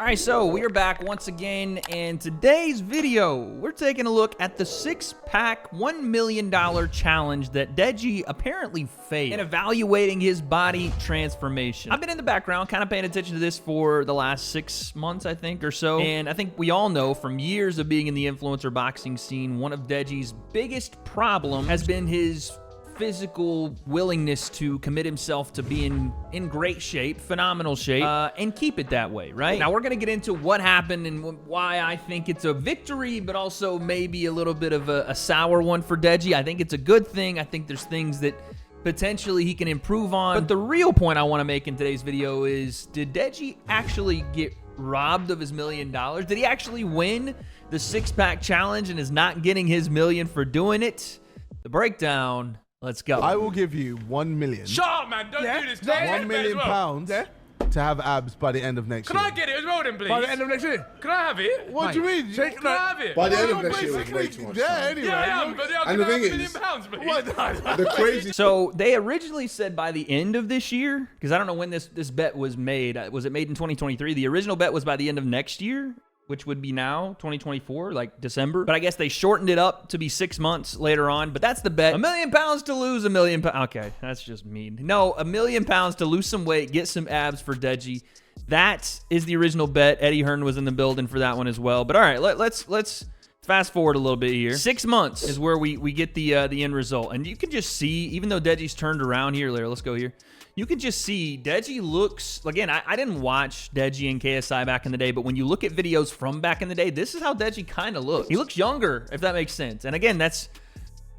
All right, so we are back once again, and today's video, we're taking a look at the six-pack $1 million challenge that Deji apparently failed in evaluating his body transformation. I've been in the background, kind of paying attention to this for the last 6 months, I think, or so, and I think we all know from years of being in the influencer boxing scene, one of Deji's biggest problem has been his physical willingness to commit himself to being in great shape, phenomenal shape, and keep it that way, right? Now, we're gonna get into what happened and why I think it's a victory, but also maybe a little bit of a sour one for Deji. I think it's a good thing. I think there's things that potentially he can improve on. But the real point I wanna make in today's video is, did Deji actually get robbed of his $1 million? Did he actually win the six-pack challenge and is not getting his million for doing it? The breakdown. Let's go. I will give you 1 million. Shut up, man. Don't do this. £1 million to have abs by the end of next year. Can I get it as well, then, please? By the end of next year? Can I have it? What do you mean? Can I have it? By the end of next year, it's way too much Yeah, time. anyway. Yeah, I am, but I And the can have thing £1 is- million, please. The crazy. So they originally said by the end of this year, because I don't know when this bet was made. Was it made in 2023? The original bet was by the end of next year, which would be now 2024, like December. But I guess they shortened it up to be 6 months later on. But that's the bet. £1 million to lose £1 million. Okay, that's just mean. No, £1 million to lose some weight, get some abs for Deji. That is the original bet. Eddie Hearn was in the building for that one as well. But all right, let's fast forward a little bit here. 6 months is where we get the end result. And you can just see, even though Deji's turned around here, let's go here. You can just see Deji looks, again, I didn't watch Deji and KSI back in the day, but when you look at videos from back in the day, this is how Deji kind of looks. He looks younger, if that makes sense. And again, that's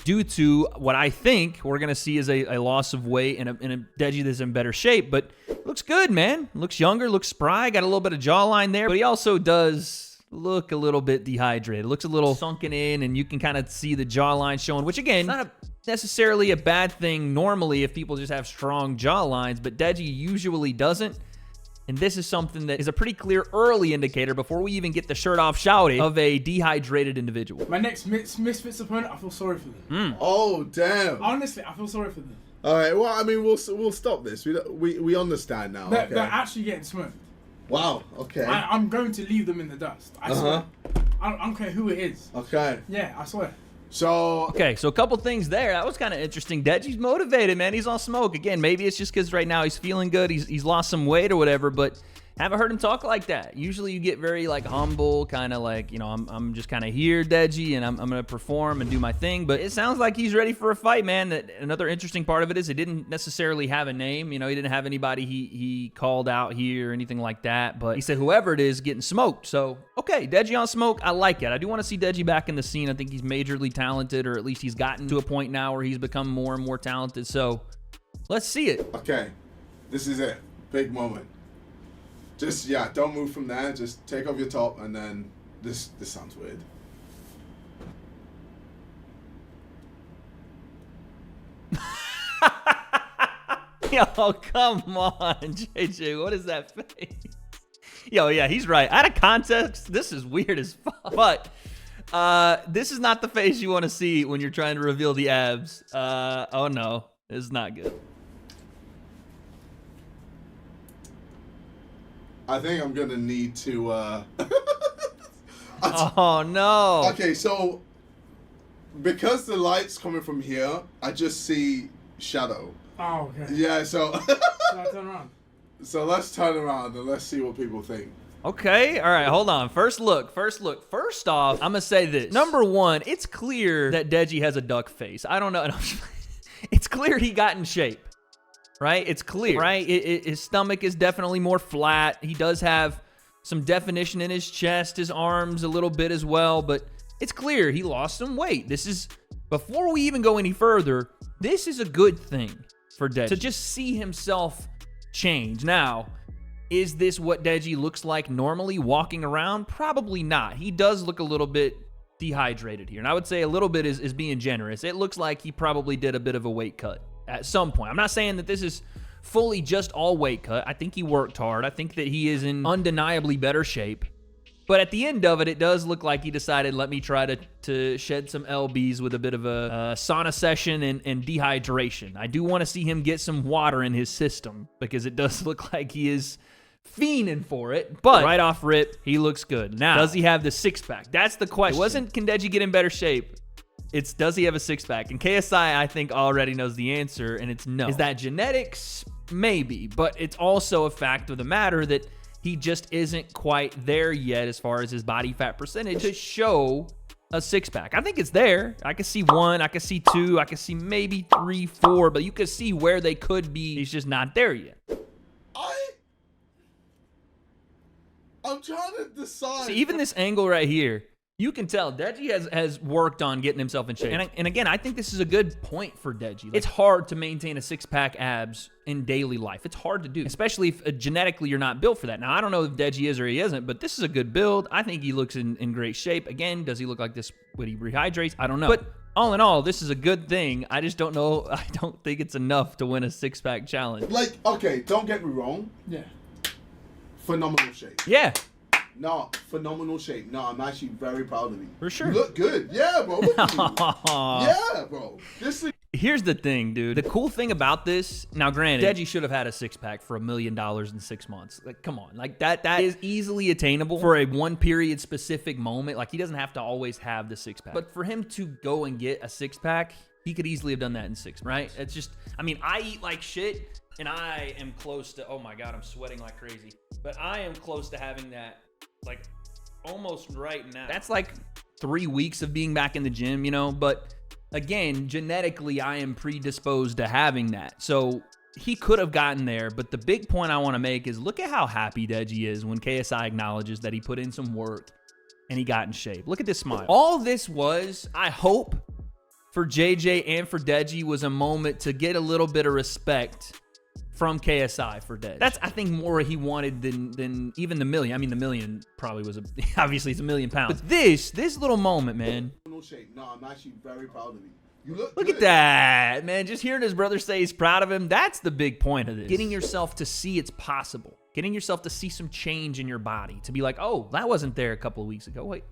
due to what I think we're going to see is a loss of weight and a Deji that's in better shape, but looks good, man. Looks younger, looks spry, got a little bit of jawline there, but he also does look a little bit dehydrated. Looks a little sunken in, and you can kind of see the jawline showing, which again, not necessarily a bad thing normally if people just have strong jawlines, but Deji usually doesn't. And this is something that is a pretty clear early indicator before we even get the shirt off shouting of a dehydrated individual. My next Misfits opponent, I feel sorry for them. Oh damn! Honestly, I feel sorry for them. All right. Well, I mean, we'll stop this. We understand now. They're, Okay. they're actually getting smoked. Wow. Okay. I'm going to leave them in the dust. I swear. I don't care who it is. Okay. Yeah, I swear. So. Okay, so a couple things there. That was kind of interesting. Deji's motivated, man. He's on smoke. Again, maybe it's just because right now he's feeling good. He's lost some weight or whatever, but haven't heard him talk like that. Usually you get very like humble, kind of like, you know, I'm just kind of here, Deji, and I'm going to perform and do my thing. But it sounds like he's ready for a fight, man. Another interesting part of it is he didn't necessarily have a name. You know, he didn't have anybody he called out here or anything like that. But he said whoever it is getting smoked. So, okay, Deji on smoke. I like it. I do want to see Deji back in the scene. I think he's majorly talented, or at least he's gotten to a point now where he's become more and more talented. So, let's see it. Okay. This is it. Big moment. Just don't move from there. Just take off your top, and then this sounds weird. Yo, come on, JJ. What is that face? Yo, yeah, he's right. Out of context, this is weird as fuck. But this is not the face you want to see when you're trying to reveal the abs. Oh, no. This is not good. I think I'm gonna need to. Oh, no. Okay, so because the light's coming from here, I just see shadow. Oh, okay. Yeah, so Should I turn around? so let's turn around and let's see what people think. Okay, all right, hold on. First look. First off, I'm going to say this. Number one, it's clear that Deji has a duck face. I don't know. It's clear he got in shape. Right? It's clear, right? His stomach is definitely more flat. He does have some definition in his chest, his arms a little bit as well, but it's clear he lost some weight. This is, before we even go any further, this is a good thing for Deji, to just see himself change. Now, is this what Deji looks like normally walking around? Probably not. He does look a little bit dehydrated here, and I would say a little bit is being generous. It looks like he probably did a bit of a weight cut at some point. I'm not saying that this is fully just all weight cut. I think he worked hard. I think that he is in undeniably better shape. But at the end of it, it does look like he decided, let me try to shed some lbs with a bit of a sauna session and dehydration. I do want to see him get some water in his system, because it does look like he is fiending for it, but right off rip, he looks good. Now, does he have the six-pack? That's the question. It wasn't, can Deji get in better shape? It's, does he have a six-pack? And KSI, I think, already knows the answer, and it's no. Is that genetics? Maybe, but it's also a fact of the matter that he just isn't quite there yet as far as his body fat percentage to show a six-pack. I think it's there. I can see 1, I can see 2, I can see maybe 3, 4, but you can see where they could be. He's just not there yet. I'm trying to decide. See, even this angle right here, you can tell Deji has worked on getting himself in shape. And again, I think this is a good point for Deji. Like, it's hard to maintain a six-pack abs in daily life. It's hard to do, especially if genetically you're not built for that. Now, I don't know if Deji is or he isn't, but this is a good build. I think he looks in great shape. Again, does he look like this when he rehydrates? I don't know. But all in all, this is a good thing. I just don't know. I don't think it's enough to win a six-pack challenge. Like, okay, don't get me wrong. Yeah. Phenomenal shape. Yeah. No, phenomenal shape. No, I'm actually very proud of you. For sure. You look good. Yeah, bro. Look at you. Yeah, bro. This is... Here's the thing, dude. The cool thing about this, now granted, Deji should have had a six-pack for $1 million in 6 months. Like, come on. Like, that is easily attainable for a one-period specific moment. Like, he doesn't have to always have the six-pack. But for him to go and get a six-pack, he could easily have done that in 6 months, right? It's just, I mean, I eat like shit, and I am close to, oh my God, I'm sweating like crazy. But I am close to having that, like, almost right now. That's like 3 weeks of being back in the gym, you know? But again, genetically, I am predisposed to having that. So he could have gotten there, but the big point I want to make is look at how happy Deji is when KSI acknowledges that he put in some work and he got in shape. Look at this smile. All this was, I hope, for JJ and for Deji, was a moment to get a little bit of respect from KSI for Deji. That's, I think, more he wanted than even the million. I mean, the million probably was, obviously it's £1 million. But this little moment, man. Shape. No, I'm actually very proud of you. You look Look good. at that, man. Just hearing his brother say he's proud of him, that's the big point of this. Getting yourself to see it's possible. Getting yourself to see some change in your body. To be like, oh, that wasn't there a couple of weeks ago. Wait,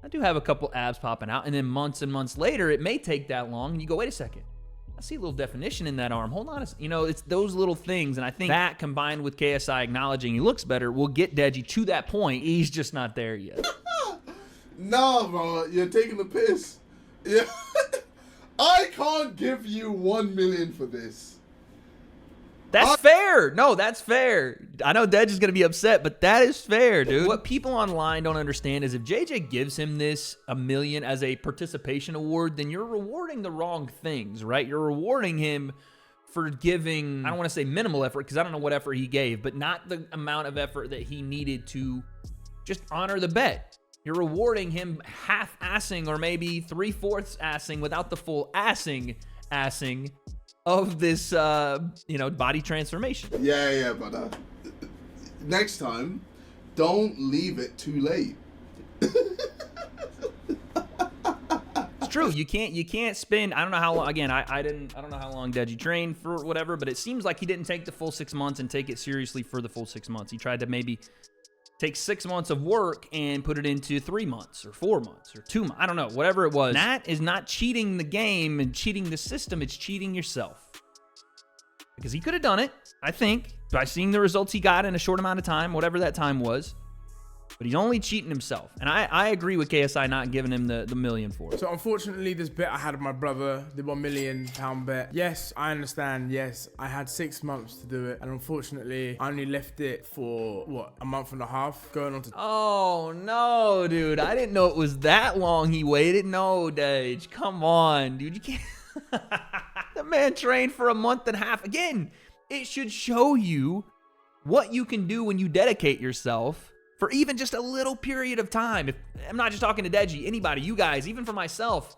I do have a couple abs popping out. And then months and months later, it may take that long. And you go, wait a second. I see a little definition in that arm. Hold on. You know, it's those little things. And I think that combined with KSI acknowledging he looks better will get Deji to that point. He's just not there yet. Nah, bro. You're taking the piss. Yeah. I can't give you 1 million for this. That's fair. No, that's fair. I know Deji is going to be upset, but that is fair, dude. What people online don't understand is if JJ gives him this $1 million as a participation award, then you're rewarding the wrong things, right? You're rewarding him for giving, I don't want to say minimal effort because I don't know what effort he gave, but not the amount of effort that he needed to just honor the bet. You're rewarding him half-assing or maybe 3/4 assing without the full assing of this, body transformation. Yeah, but next time, don't leave it too late. It's true. You can't spend. I don't know how long. Again, I don't know how long Deji trained for whatever, but it seems like he didn't take the full 6 months and take it seriously for the full 6 months. He tried to maybe take 6 months of work and put it into 3 months or 4 months or 2 months. I don't know, whatever it was. That is not cheating the game and cheating the system. It's cheating yourself. Because he could have done it, I think, by seeing the results he got in a short amount of time, whatever that time was. But he's only cheating himself. And I agree with KSI not giving him the $1 million for it. So unfortunately, this bet I had with my brother, the £1 million bet. Yes, I understand. Yes, I had 6 months to do it. And unfortunately, I only left it for, what, a month and a half? Going on to... Oh, no, dude. I didn't know it was that long he waited. No, Deji. Come on, dude. You can't... The man trained for a month and a half. Again, it should show you what you can do when you dedicate yourself for even just a little period of time. I'm not just talking to Deji, anybody, you guys, even for myself.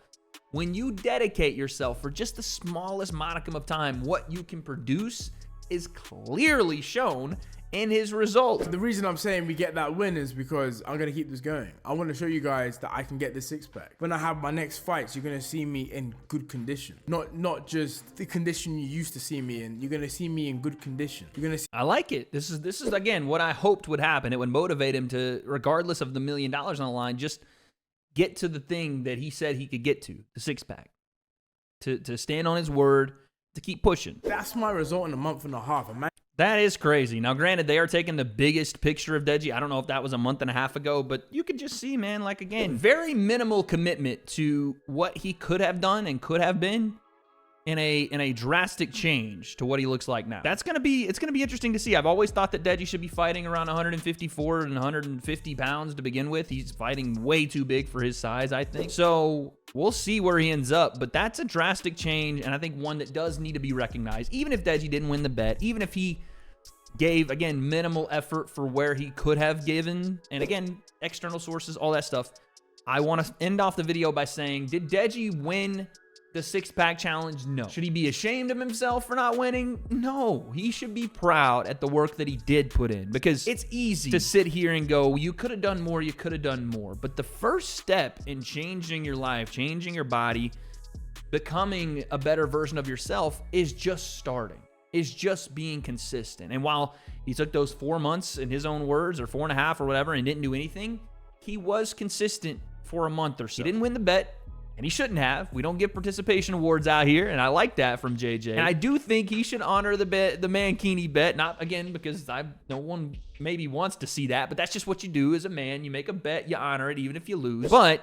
When you dedicate yourself for just the smallest modicum of time, what you can produce is clearly shown in his results. The reason I'm saying we get that win is because I'm going to keep this going. I want to show you guys that I can get the six-pack. When I have my next fights, you're going to see me in good condition. Not just the condition you used to see me in. You're going to see me in good condition. You're going to see... I like it. This is again, what I hoped would happen. It would motivate him to, regardless of the $1 million on the line, just get to the thing that he said he could get to, the six-pack. To stand on his word, to keep pushing. That's my result in a month and a half. That is crazy. Now, granted, they are taking the biggest picture of Deji. I don't know if that was a month and a half ago, but you could just see, man, like, again, very minimal commitment to what he could have done and could have been in a drastic change to what he looks like now. It's gonna be interesting to see. I've always thought that Deji should be fighting around 154 and 150 pounds to begin with. He's fighting way too big for his size, I think. So we'll see where he ends up, but that's a drastic change, and I think one that does need to be recognized. Even if Deji didn't win the bet, even if he gave, again, minimal effort for where he could have given, and again, external sources, all that stuff, I want to end off the video by saying, did Deji win the six-pack challenge? No. Should he be ashamed of himself for not winning? No. He should be proud at the work that he did put in, because it's easy to sit here and go, you could have done more, you could have done more. But the first step in changing your life, changing your body, becoming a better version of yourself is just starting, is just being consistent. And while he took those 4 months, in his own words, or 4.5 or whatever, and didn't do anything, he was consistent for a month or so. He didn't win the bet, and he shouldn't have. We don't give participation awards out here, and I like that from JJ. And I do think he should honor the bet, the Mankini bet. Not, again, because no one maybe wants to see that, but that's just what you do as a man. You make a bet, you honor it, even if you lose. But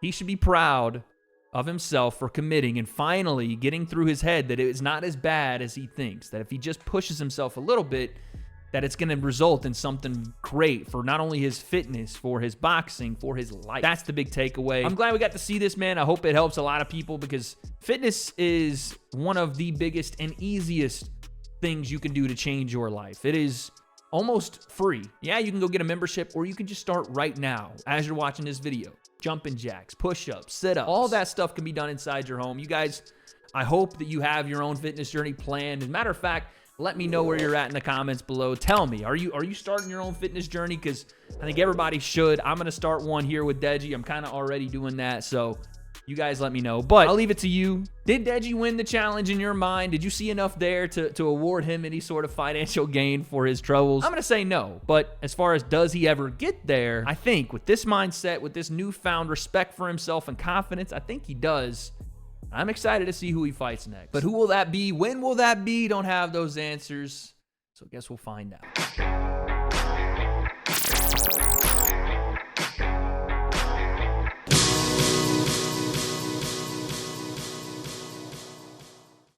he should be proud of himself for committing and finally getting through his head that it's not as bad as he thinks, that if he just pushes himself a little bit, that it's going to result in something great for not only his fitness, for his boxing, for his life. That's the big takeaway. I'm glad we got to see this, man. I hope it helps a lot of people, because fitness is one of the biggest and easiest things you can do to change your life. It is almost free. Yeah, you can go get a membership, or you can just start right now as you're watching this video. Jumping jacks, push-ups, sit-ups, all that stuff can be done inside your home. You guys, I hope that you have your own fitness journey planned. As a matter of fact, let me know where you're at in the comments below. Tell me, are you starting your own fitness journey? Because I think everybody should. I'm going to start one here with Deji. I'm kind of already doing that, so you guys let me know. But I'll leave it to you. Did Deji win the challenge in your mind? Did you see enough there to award him any sort of financial gain for his troubles? I'm going to say no. But as far as does he ever get there, I think with this mindset, with this newfound respect for himself and confidence, I think he does. I'm excited to see who he fights next. But who will that be? When will that be? Don't have those answers. So I guess we'll find out.